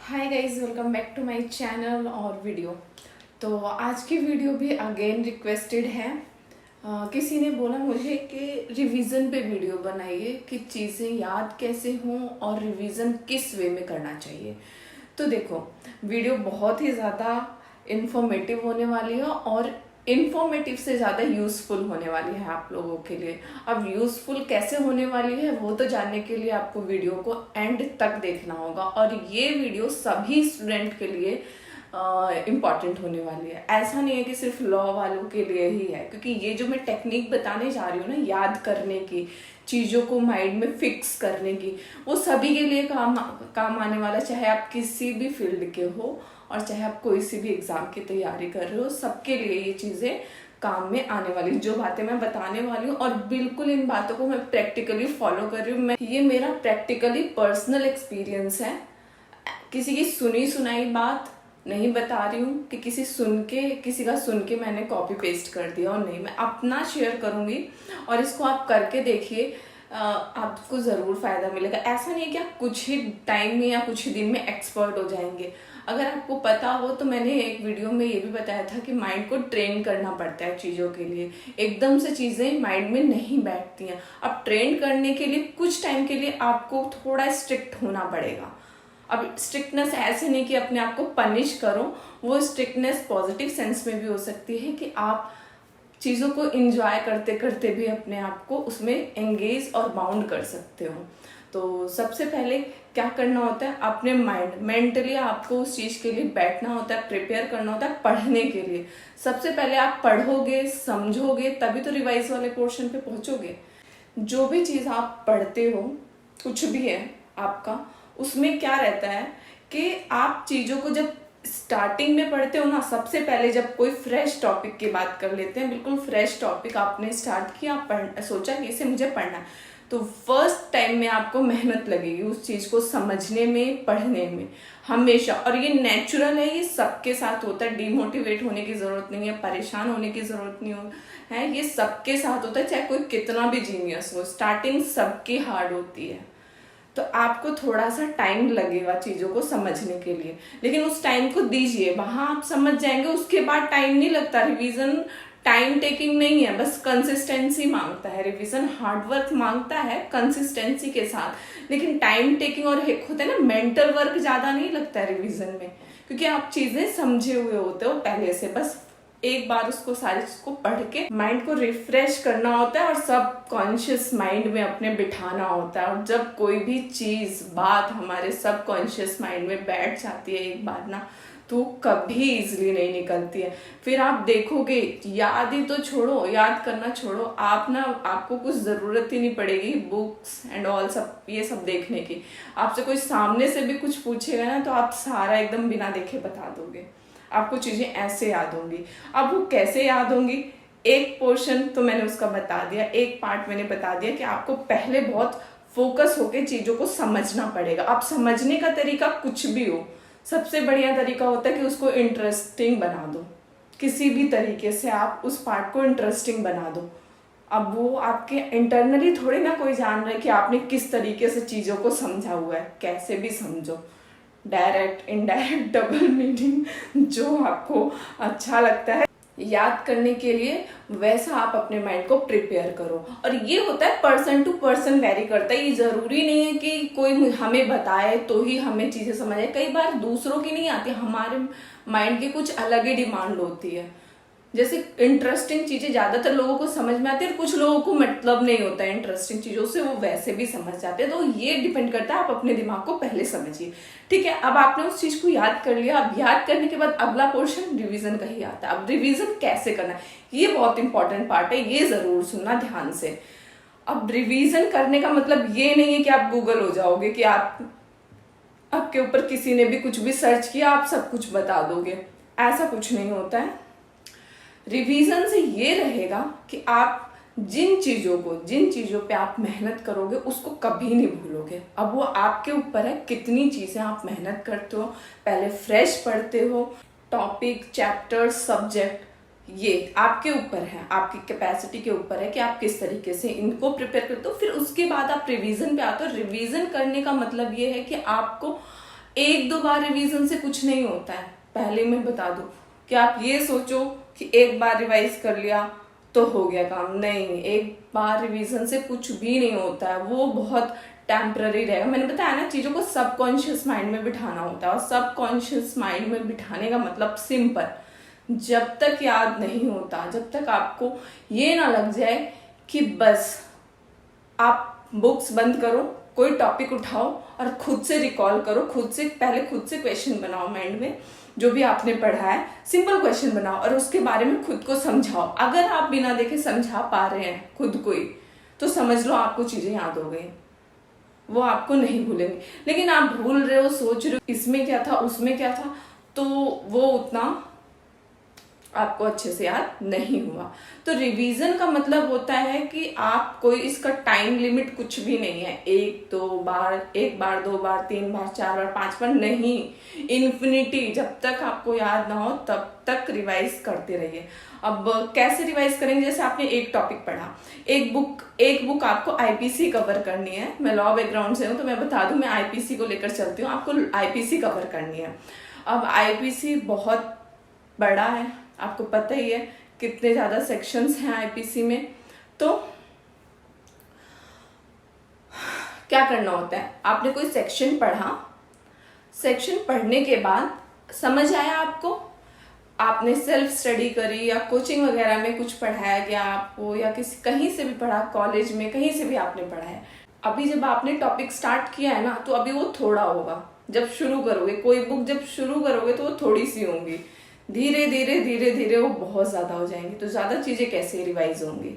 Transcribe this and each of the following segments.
Hi guys, welcome back to my channel और video. तो आज की वीडियो भी अगेन रिक्वेस्टेड है। किसी ने बोला मुझे कि रिवीजन पे वीडियो बनाइए कि चीज़ें याद कैसे हों और रिवीजन किस वे में करना चाहिए। तो देखो, वीडियो बहुत ही ज़्यादा इंफॉर्मेटिव होने वाली है और इन्फॉर्मेटिव से ज़्यादा यूज़फुल होने वाली है आप लोगों के लिए। अब यूज़फुल कैसे होने वाली है वो तो जानने के लिए आपको वीडियो को एंड तक देखना होगा, और ये वीडियो सभी स्टूडेंट के लिए इम्पॉर्टेंट होने वाली है। ऐसा नहीं है कि सिर्फ लॉ वालों के लिए ही है, क्योंकि ये जो मैं टेक्निक बताने जा रही हूँ ना, याद करने की, चीज़ों को माइंड में फिक्स करने की, वो सभी के लिए काम आने वाला, चाहे आप किसी भी फील्ड के हो और चाहे आप कोई सी भी एग्जाम की तैयारी कर रहे हो, सबके लिए ये चीज़ें काम में आने वाली। जो बातें मैं बताने वाली हूँ और बिल्कुल इन बातों को मैं प्रैक्टिकली फॉलो कर रही हूँ। ये मेरा प्रैक्टिकली पर्सनल एक्सपीरियंस है, किसी की सुनी सुनाई बात नहीं बता रही हूँ कि किसी का सुन के मैंने कॉपी पेस्ट कर दिया, और नहीं, मैं अपना शेयर करूँगी और इसको आप करके देखिए, आपको ज़रूर फ़ायदा मिलेगा। ऐसा नहीं है कि आप कुछ ही टाइम में या कुछ ही दिन में एक्सपर्ट हो जाएंगे। अगर आपको पता हो तो मैंने एक वीडियो में ये भी बताया था कि माइंड को ट्रेन करना पड़ता है चीज़ों के लिए, एकदम से चीज़ें माइंड में नहीं बैठती हैं। अब ट्रेन करने के लिए कुछ टाइम के लिए आपको थोड़ा स्ट्रिक्ट होना पड़ेगा। अब स्ट्रिक्टनेस ऐसे नहीं कि अपने आप को पनिश करो, वो स्ट्रिक्टनेस पॉजिटिव सेंस में भी हो सकती है कि आप चीज़ों को इंजॉय करते करते भी अपने आप को उसमें एंगेज और बाउंड कर सकते हो। तो सबसे पहले क्या करना होता है, अपने मेंटली आपको उस चीज़ के लिए बैठना होता है, प्रिपेयर करना होता है पढ़ने के लिए। सबसे पहले आप पढ़ोगे, समझोगे, तभी तो रिवाइज वाले पोर्शन पे पहुंचोगे। जो भी चीज़ आप पढ़ते हो, कुछ भी है आपका, उसमें क्या रहता है कि आप चीज़ों को जब स्टार्टिंग में पढ़ते हो ना, सबसे पहले जब कोई फ्रेश टॉपिक की बात कर लेते हैं, बिल्कुल फ्रेश टॉपिक आपने स्टार्ट किया, सोचा कि इसे मुझे पढ़ना है, तो फर्स्ट टाइम में आपको मेहनत लगेगी उस चीज़ को समझने में, पढ़ने में, हमेशा। और ये नेचुरल है, ये सबके साथ होता है, डिमोटिवेट होने की ज़रूरत नहीं है, परेशान होने की ज़रूरत नहीं है, ये सबके साथ होता है, चाहे कोई कितना भी जीनियस हो। स्टार्टिंग सबकी हार्ड होती है, तो आपको थोड़ा सा टाइम लगेगा चीज़ों को समझने के लिए, लेकिन उस टाइम को दीजिए, वहां आप समझ जाएंगे। उसके बाद टाइम नहीं लगता। रिवीजन टाइम टेकिंग नहीं है, बस कंसिस्टेंसी मांगता है। रिवीजन हार्डवर्क मांगता है कंसिस्टेंसी के साथ, लेकिन टाइम टेकिंग और एक होता है ना, मेंटल वर्क ज़्यादा नहीं लगता है रिवीजन में, क्योंकि आप चीज़ें समझे हुए होते हो पहले से। बस एक बार उसको सारी चीज को पढ़ के माइंड को रिफ्रेश करना होता है और सब कॉन्शियस माइंड में अपने बिठाना होता है। और जब कोई भी चीज, बात हमारे सब कॉन्शियस माइंड में बैठ जाती है एक बार ना, तो कभी इजिली नहीं निकलती है। फिर आप देखोगे, याद ही तो छोड़ो, याद करना छोड़ो, आपको कुछ जरूरत ही नहीं पड़ेगी बुक्स एंड ऑल सब ये सब देखने की। आपसे कोई सामने से भी कुछ पूछेगा ना, तो आप सारा एकदम बिना देखे बता दोगे। आपको चीजें ऐसे याद होंगी। अब वो कैसे याद होंगी, एक पोर्शन तो मैंने उसका बता दिया, एक पार्ट मैंने बता दिया कि आपको पहले बहुत फोकस होकर चीजों को समझना पड़ेगा। अब समझने का तरीका कुछ भी हो, सबसे बढ़िया तरीका होता है कि उसको इंटरेस्टिंग बना दो। किसी भी तरीके से आप उस पार्ट को इंटरेस्टिंग बना दो। अब वो आपके इंटरनली थोड़ी ना कोई जान रहा है कि आपने किस तरीके से चीजों को समझा हुआ है, कैसे भी समझो, डायरेक्ट, इनडायरेक्ट, डबल मीनिंग, जो आपको अच्छा लगता है याद करने के लिए, वैसा आप अपने माइंड को प्रिपेयर करो। और ये होता है पर्सन टू पर्सन वेरी करता है। ये जरूरी नहीं है कि कोई हमें बताए तो ही हमें चीजें समझ आए। कई बार दूसरों की नहीं आती, हमारे माइंड की कुछ अलग ही डिमांड होती है। जैसे इंटरेस्टिंग चीजें ज्यादातर लोगों को समझ में आती है, और कुछ लोगों को मतलब नहीं होता है इंटरेस्टिंग चीजों से, वो वैसे भी समझ जाते हैं। तो ये डिपेंड करता है, आप अपने दिमाग को पहले समझिए। ठीक है, अब आपने उस चीज को याद कर लिया। अब याद करने के बाद अगला पोर्शन रिवीजन का ही आता है। अब रिवीजन कैसे करना है, ये बहुत इंपॉर्टेंट पार्ट है, ये जरूर सुनना ध्यान से। अब रिवीजन करने का मतलब ये नहीं है कि आप गूगल हो जाओगे, कि आपके ऊपर किसी ने भी कुछ भी सर्च किया आप सब कुछ बता दोगे, ऐसा कुछ नहीं होता है। रिवीजन से ये रहेगा कि आप जिन चीजों पे आप मेहनत करोगे उसको कभी नहीं भूलोगे। अब वो आपके ऊपर है कितनी चीजें आप मेहनत करते हो, पहले फ्रेश पढ़ते हो, टॉपिक, चैप्टर, सब्जेक्ट, ये आपके ऊपर है, आपकी कैपेसिटी के ऊपर है कि आप किस तरीके से इनको प्रिपेयर करते हो। फिर उसके बाद आप रिवीजन पे आते हो। रिवीजन करने का मतलब ये है कि आपको एक दो बार रिवीजन से कुछ नहीं होता है, पहले मैं बता दूं कि आप ये सोचो कि एक बार रिवाइज कर लिया तो हो गया काम। नहीं, एक बार रिवीजन से कुछ भी नहीं होता है, वो बहुत टेम्पररी रहेगा। मैंने बताया ना, चीजों को सबकॉन्शियस माइंड में बिठाना होता है, और सबकॉन्शियस माइंड में बिठाने का मतलब सिंपल, जब तक याद नहीं होता, जब तक आपको ये ना लग जाए कि बस आप बुक्स बंद करो, कोई टॉपिक उठाओ और खुद से रिकॉल करो, पहले खुद से क्वेश्चन बनाओ माइंड में, जो भी आपने पढ़ा है सिंपल क्वेश्चन बनाओ और उसके बारे में खुद को समझाओ। अगर आप बिना देखे समझा पा रहे हैं खुद को ही, तो समझ लो आपको चीजें याद हो गई, वो आपको नहीं भूलेंगे। लेकिन आप भूल रहे हो, सोच रहे हो इसमें क्या था उसमें क्या था, तो वो उतना आपको अच्छे से याद नहीं हुआ। तो रिवीजन का मतलब होता है कि आप कोई इसका टाइम लिमिट कुछ भी नहीं है, एक बार, दो बार, तीन बार, चार बार, पांच बार नहीं, इन्फिनिटी, जब तक आपको याद ना हो तब तक रिवाइज करते रहिए। अब कैसे रिवाइज करेंगे? जैसे आपने एक टॉपिक पढ़ा, एक बुक आपको आईपीसी कवर करनी है। मैं लॉ बैकग्राउंड से हूँ तो मैं बता दूं, मैं आईपीसी को लेकर चलती हूँ, आपको आईपीसी कवर करनी है। अब आईपीसी बहुत बड़ा है, आपको पता ही है कितने ज्यादा सेक्शंस हैं आईपीसी में। तो क्या करना होता है, आपने कोई सेक्शन पढ़ा, सेक्शन पढ़ने के बाद समझ आया आपको, आपने सेल्फ स्टडी करी या कोचिंग वगैरह में कुछ पढ़ाया गया आपको, या कहीं से भी पढ़ा, कॉलेज में कहीं से भी आपने पढ़ा है। अभी जब आपने टॉपिक स्टार्ट किया है ना, तो अभी वो थोड़ा होगा। जब शुरू करोगे कोई बुक, जब शुरू करोगे तो वो थोड़ी सी होंगी, धीरे धीरे वो बहुत ज्यादा हो जाएंगी। तो ज्यादा चीजें कैसे रिवाइज होंगी?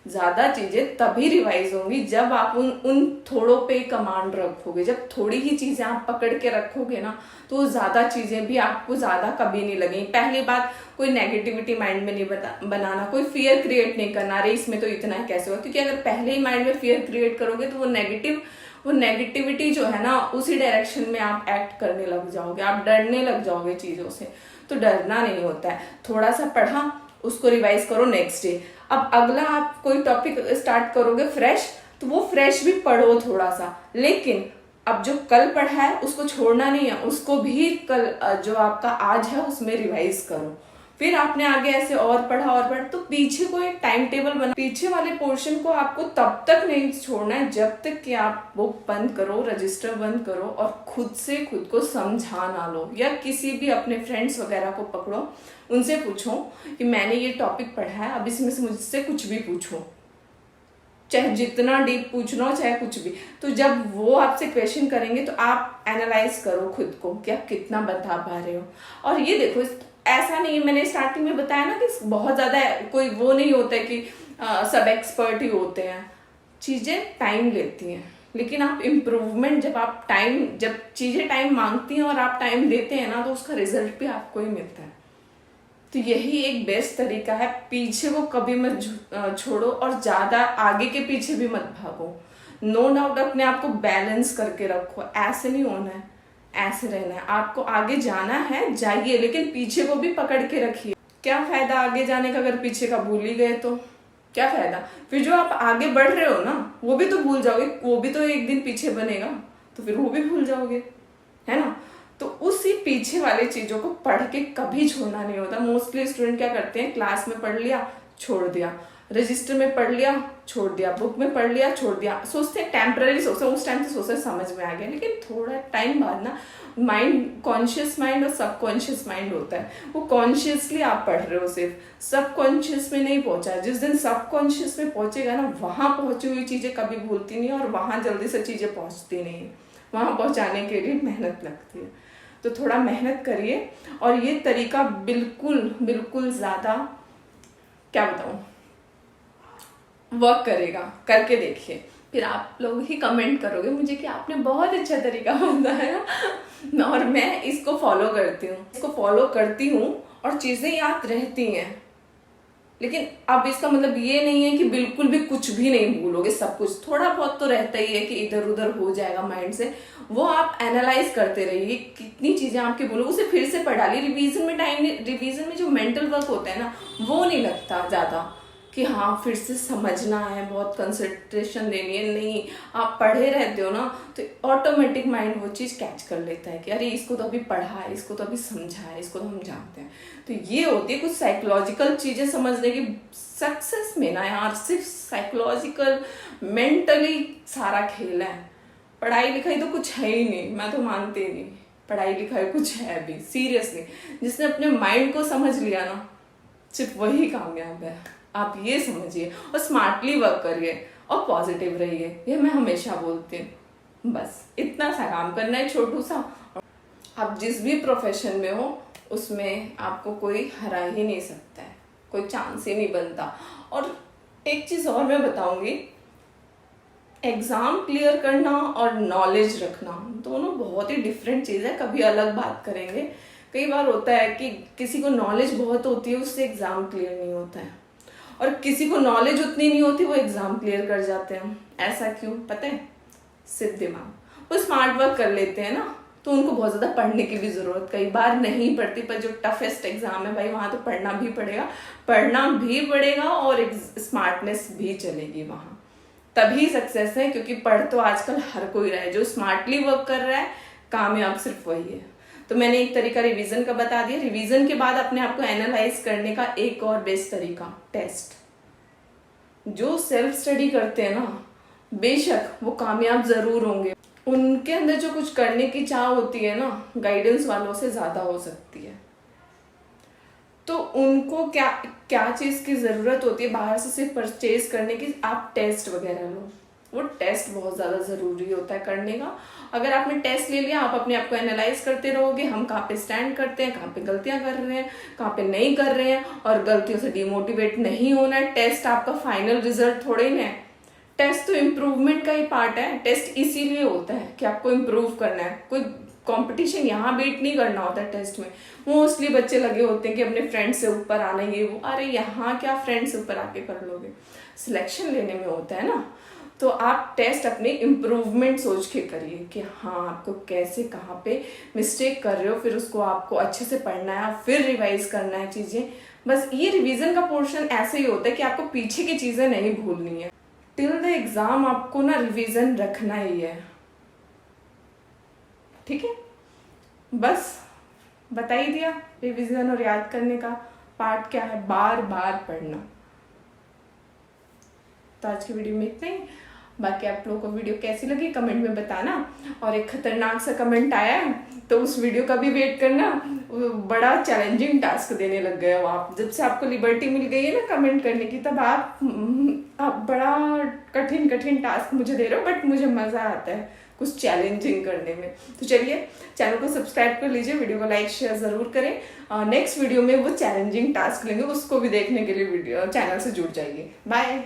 ज्यादा चीजें तभी रिवाइज होंगी जब आप उन थोड़ों पे कमांड रखोगे। जब थोड़ी ही चीजें आप पकड़ के रखोगे ना, तो ज्यादा चीजें भी आपको ज्यादा कभी नहीं लगेंगी। पहली बात, कोई नेगेटिविटी माइंड में नहीं बनाना, कोई फियर क्रिएट नहीं करना, अरे इसमें तो इतना है कैसे होगा, क्योंकि अगर पहले ही माइंड में फियर क्रिएट करोगे तो वो नेगेटिविटी जो है ना, उसी डायरेक्शन में आप एक्ट करने लग जाओगे, आप डरने लग जाओगे चीजों से। तो डरना नहीं होता है, थोड़ा सा पढ़ा उसको रिवाइज करो नेक्स्ट डे। अब अगला आप कोई टॉपिक स्टार्ट करोगे फ्रेश, तो वो फ्रेश भी पढ़ो थोड़ा सा, लेकिन अब जो कल पढ़ा है उसको छोड़ना नहीं है, उसको भी कल जो आपका आज है उसमें रिवाइज करो। फिर आपने आगे ऐसे और पढ़ा, तो पीछे को एक टाइम टेबल बना, पीछे वाले पोर्शन को आपको तब तक नहीं छोड़ना है जब तक कि आप बुक बंद करो, रजिस्टर बंद करो और खुद से खुद को समझा ना लो, या किसी भी अपने फ्रेंड्स वगैरह को पकड़ो, उनसे पूछो कि मैंने ये टॉपिक पढ़ा है, अब इसमें से मुझसे कुछ भी पूछो, चाहे जितना डीप पूछना हो, चाहे कुछ भी। तो जब वो आपसे क्वेश्चन करेंगे तो आप एनालाइज करो खुद को कि आप कितना बता पा रहे हो। और ये देखो, ऐसा नहीं है, मैंने स्टार्टिंग में बताया ना कि बहुत ज्यादा कोई वो नहीं होता है कि सब एक्सपर्ट ही होते हैं, चीजें टाइम लेती हैं। लेकिन आप इम्प्रूवमेंट, जब चीजें टाइम मांगती हैं और आप टाइम देते हैं ना, तो उसका रिजल्ट भी आपको ही मिलता है। तो यही एक बेस्ट तरीका है, पीछे को कभी मत छोड़ो और ज्यादा आगे के पीछे भी मत भागो। नो डाउट अपने आप को बैलेंस करके रखो, ऐसे नहीं होना है, ऐसे रहना है। आपको आगे जाना है, जाइए, लेकिन पीछे को भी पकड़ के रखिए। क्या फायदा आगे जाने का अगर पीछे का भूल ही गए तो क्या फायदा? फिर जो आप आगे बढ़ रहे हो ना, वो भी तो भूल जाओगे, वो भी तो एक दिन पीछे बनेगा, तो फिर वो भी भूल जाओगे, है ना। तो उसी पीछे वाले चीजों को पढ़ के कभी छोड़ना नहीं होता। मोस्टली स्टूडेंट क्या करते हैं, क्लास में पढ़ लिया छोड़ दिया, रजिस्टर में पढ़ लिया छोड़ दिया, बुक में पढ़ लिया छोड़ दिया, सोचते हैं टेम्पररी, सोचते हैं उस टाइम से सोचते समझ में आ गया, लेकिन थोड़ा टाइम बाद ना माइंड, कॉन्शियस माइंड और सबकॉन्शियस माइंड होता है, वो कॉन्शियसली आप पढ़ रहे हो, सिर्फ सबकॉन्शियस में नहीं पहुंचा। जिस दिन सबकॉन्शियस में पहुंचेगा ना, वहां पहुंची हुई चीजें कभी भूलती नहीं, और वहां जल्दी से चीजें पहुंचती नहीं, वहां पहुंचाने के लिए मेहनत लगती है। तो थोड़ा मेहनत करिए, और ये तरीका बिल्कुल ज्यादा, क्या बताऊं, वर्क करेगा, करके देखिए, फिर आप लोग ही कमेंट करोगे मुझे कि आपने बहुत अच्छा तरीका बताया, और मैं इसको फॉलो करती हूँ और चीजें याद रहती हैं। लेकिन अब इसका मतलब ये नहीं है कि बिल्कुल भी कुछ भी नहीं भूलोगे, सब कुछ थोड़ा बहुत तो रहता ही है कि इधर उधर हो जाएगा माइंड से, वो आप एनालाइज करते रहिए कितनी चीजें आपकी भूलो, उसे फिर से पढ़ा ली। रिवीजन में जो मेंटल वर्क होता है ना, वो नहीं लगता ज्यादा, कि हाँ फिर से समझना है, बहुत कंसंट्रेशन देनी है, नहीं। आप पढ़े रहते हो ना तो ऑटोमेटिक माइंड वो चीज़ कैच कर लेता है कि अरे इसको तो अभी पढ़ा है, इसको तो अभी समझा है, इसको तो हम जानते हैं। तो ये होती है कुछ साइकोलॉजिकल चीज़ें समझने की। सक्सेस में ना यार सिर्फ साइकोलॉजिकल मेंटली सारा खेल है। पढ़ाई लिखाई तो कुछ है ही नहीं, मैं तो मानती नहीं पढ़ाई लिखाई कुछ है भी, सीरियसली। जिसने अपने माइंड को समझ लिया ना सिर्फ वही कामयाब है। आप ये समझिए और स्मार्टली वर्क करिए और पॉजिटिव रहिए, ये मैं हमेशा बोलती हूँ। बस इतना सा काम करना है छोटू सा। आप जिस भी प्रोफेशन में हो उसमें आपको कोई हरा ही नहीं सकता है, कोई चांस ही नहीं बनता। और एक चीज़ और मैं बताऊंगी, एग्ज़ाम क्लियर करना और नॉलेज रखना दोनों बहुत ही डिफरेंट चीज़ है, कभी अलग बात करेंगे। कई बार होता है कि किसी को नॉलेज बहुत होती है, उससे एग्ज़ाम क्लियर नहीं होता है, और किसी को नॉलेज उतनी नहीं होती, वो एग्ज़ाम क्लियर कर जाते हैं। ऐसा क्यों पता है? सिर्फ दिमाग। वो स्मार्ट वर्क कर लेते हैं ना, तो उनको बहुत ज़्यादा पढ़ने की भी ज़रूरत कई बार नहीं पड़ती। पर जो टफेस्ट एग्ज़ाम है भाई, वहाँ तो पढ़ना भी पड़ेगा और स्मार्टनेस भी चलेगी वहाँ, तभी सक्सेस है। क्योंकि पढ़ तो आजकल हर कोई रहा है, जो स्मार्टली वर्क कर रहा है कामयाब सिर्फ वही है। तो मैंने एक तरीका रिवीजन का बता दिया। रिवीजन के बाद अपने आप को एनालाइज करने का एक और बेस्ट तरीका, टेस्ट। जो सेल्फ स्टडी करते हैं ना, बेशक वो कामयाब जरूर होंगे, उनके अंदर जो कुछ करने की चाह होती है ना, गाइडेंस वालों से ज्यादा हो सकती है। तो उनको क्या क्या चीज की जरूरत होती है बाहर से सिर्फ परचेज करने की? आप टेस्ट वगैरह लो, वो टेस्ट बहुत ज़्यादा ज़रूरी होता है करने का। अगर आपने टेस्ट ले लिया, आप अपने आप को एनालाइज करते रहोगे, हम कहाँ पे स्टैंड करते हैं, कहाँ पे गलतियां कर रहे हैं, कहाँ पे नहीं कर रहे हैं, और गलतियों से डिमोटिवेट नहीं होना है। टेस्ट आपका फाइनल रिजल्ट थोड़े ही है। टेस्ट तो इम्प्रूवमेंट का ही पार्ट है। टेस्ट इसीलिए होता है कि आपको इम्प्रूव करना है, कोई कंपटीशन यहाँ बीट नहीं करना होता है। टेस्ट में मोस्टली बच्चे लगे होते हैं कि अपने फ्रेंड से ऊपर आने ये वो। अरे यहाँ क्या फ्रेंड से ऊपर आके कर लोगे, सिलेक्शन लेने में होता है ना। तो आप टेस्ट अपने इम्प्रूवमेंट सोच के करिए कि हाँ आपको कैसे कहाँ पे मिस्टेक कर रहे हो, फिर उसको आपको अच्छे से पढ़ना है, फिर रिवाइज करना है चीज़ें। बस ये रिवीजन का पोर्शन ऐसे ही होता है कि आपको पीछे की चीज़ें नहीं भूलनी है। टिल द एग्जाम आपको ना रिवीजन रखना ही है, ठीक है। बस बता ही दिया रिवीजन और याद करने का पार्ट क्या है, बार बार पढ़ना। तो आज की वीडियो में इतना ही। बाकी आप लोगों को वीडियो कैसी लगी कमेंट में बताना। और एक खतरनाक सा कमेंट आया है तो उस वीडियो का भी वेट करना, बड़ा चैलेंजिंग टास्क देने लग गए हो आप। जब से आपको लिबर्टी मिल गई है ना कमेंट करने की, तब आप बड़ा कठिन कठिन टास्क मुझे दे रहे हो, बट मुझे मज़ा आता है कुछ चैलेंजिंग करने में। तो चलिए चैनल को सब्सक्राइब कर लीजिए, वीडियो को लाइक शेयर ज़रूर करें। नेक्स्ट वीडियो में वो चैलेंजिंग टास्क लेंगे, उसको भी देखने के लिए वीडियो चैनल से जुड़ जाइए। बाय।